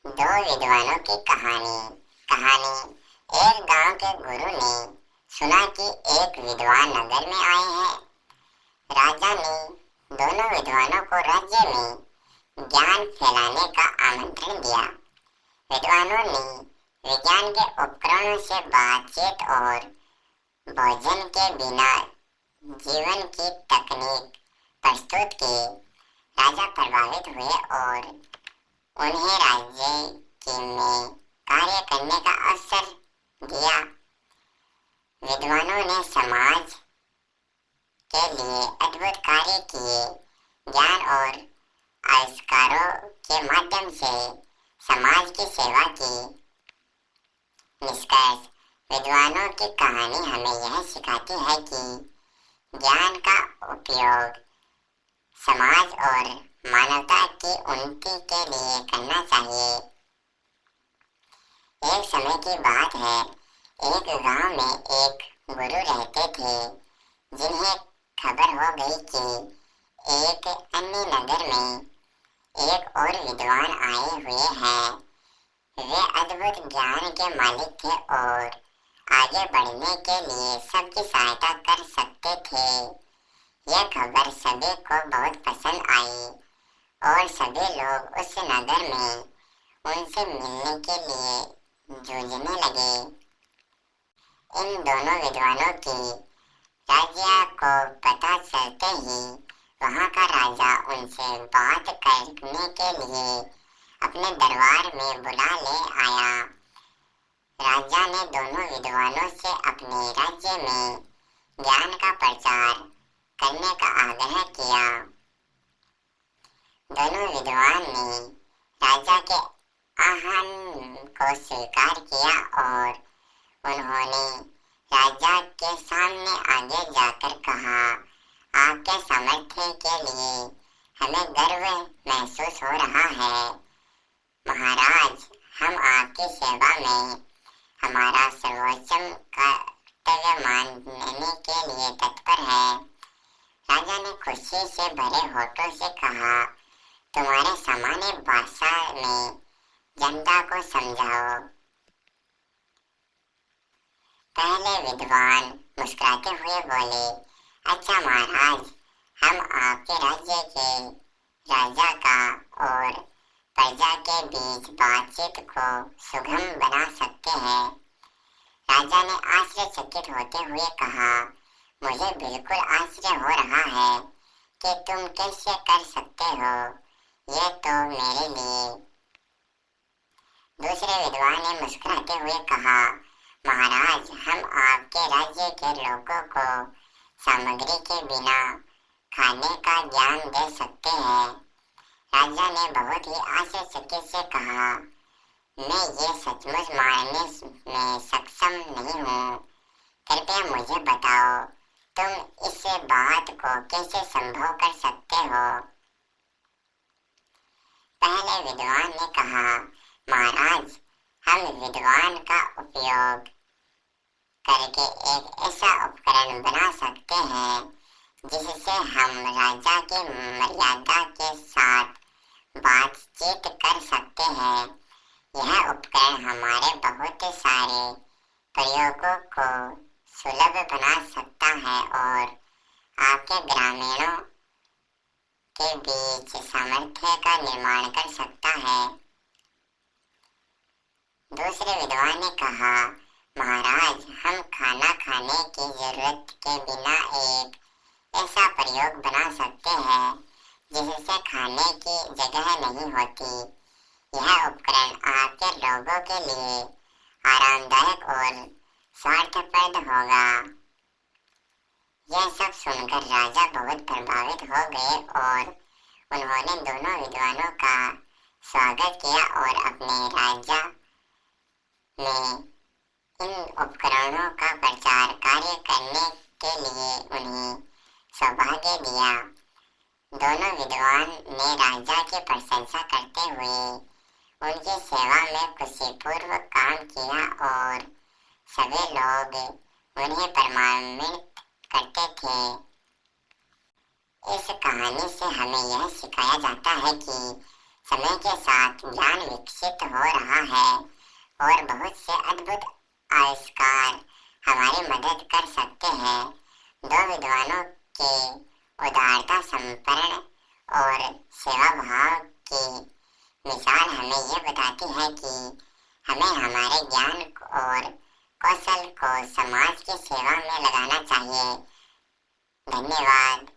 दो विद्वानों की कहानी। कहानी। एक गांव के गुरु ने सुना कि एक विद्वान नगर में आए हैं। राजा ने दोनों विद्वानों को राज्य में ज्ञान फैलाने का आमंत्रण दिया। विद्वानों ने विज्ञान के उपकरणों से बातचीत और भोजन के बिना जीवन की तकनीक प्रस्तुत की। राजा प्रभावित हुए और उन्हें राज्य में कार्य करने का अवसर दिया। विद्वानों ने समाज के लिए अद्भुत कार्य किए। ज्ञान और आविष्कारों के माध्यम से समाज की सेवा की। निष्कर्ष। विद्वानों की कहानी हमें यह सिखाती है कि ज्ञान का उपयोग समाज और मानवता की उन्नति के लिए करना चाहिए। एक समय की बात है, एक गांव में एक गुरु रहते थे जिन्हें खबर हो गई कि एक अन्य नगर में एक और विद्वान आए हुए हैं। वे अद्भुत ज्ञान के मालिक थे और आगे बढ़ने के लिए सबकी सहायता कर सकते थे। यह खबर सभी को बहुत पसंद आई और सभी लोग उस नगर में उनसे मिलने के लिए जूझने लगे। इन दोनों विद्वानों की राज्य को पता चलते ही वहां का राजा उनसे बात करने के लिए अपने दरबार में बुला ले आया। राजा ने दोनों विद्वानों से अपने राज्य में ज्ञान का प्रचार करने का आग्रह किया। दोनों विद्वान ने राजा के आह्वान को स्वीकार किया और उन्होंने राजा के सामने आगे जाकर कहा, आपके सामर्थ्य के लिए हमें गर्व महसूस हो रहा है। महाराज, हम आपकी सेवा में हमारा सर्वोच्च कर्तव्य मानने के लिए तत्पर है। राजा ने खुशी से भरे होठों से कहा, तुम्हारे सामान्य भाषा में जनता को समझाओ। पहले विद्वान मुस्कुराते हुए बोले, अच्छा महाराज, हम आपके राज्य के राजा का और प्रजा के बीच बातचीत को सुगम बना सकते हैं। राजा ने आश्चर्यचकित होते हुए कहा, मुझे बिल्कुल आश्चर्य हो रहा है कि तुम कैसे कर सकते हो। ये तो मेरे लिए। दूसरे विद्वान ने मुस्कुराते हुए कहा, महाराज, हम आपके राज्य के लोगों को सामग्री के बिना खाने का ज्ञान दे सकते हैं। राजा ने बहुत ही आश्चर्यचकित से कहा, मैं ये सचमुच मानने में सक्षम नहीं हूँ। कृपया मुझे बताओ, तुम इस बात को कैसे संभव कर सकते हो। पहले विद्वान ने कहा, महाराज, हम विद्वान का उपयोग करके एक ऐसा उपकरण बना सकते हैं जिससे हम राजा की मर्यादा के साथ बातचीत कर सकते हैं। यह उपकरण हमारे बहुत सारे प्रयोगों को सुलभ बना सकता है और आपके ग्रामीणों के बीच सामर्थ्य का निर्माण कर सकता है। दूसरे विद्वान ने कहा, महाराज, हम खाना खाने की जरूरत के बिना एक ऐसा प्रयोग बना सकते हैं जिससे खाने की जगह नहीं होती। यह उपकरण आपके लोगों के लिए आरामदायक और स्वार्थप्रद होगा। यह सब सुनकर राजा बहुत प्रभावित हो गए और उन्होंने दोनों विद्वानों का स्वागत किया और अपने राज्य में इन उपकरणों का प्रचार कार्य करने के लिए उन्हें सौभाग्य दिया। दोनों विद्वान ने राजा की प्रशंसा करते हुए उनकी सेवा में खुशीपूर्वक काम किया और सभी लोग उन्हें प्रमाणित करते थे। इस कहानी से हमें यह सिखाया जाता है कि समय के साथ ज्ञान विकसित हो रहा है और बहुत से अद्भुत आविष्कार हमारी मदद कर सकते हैं। दो विद्वानों के उदारता, समर्पण और सेवा भाव की मिसाल हमें ये बताती है कि हमें हमारे ज्ञान और कौशल को समाज की सेवा में लगाना चाहिए। धन्यवाद।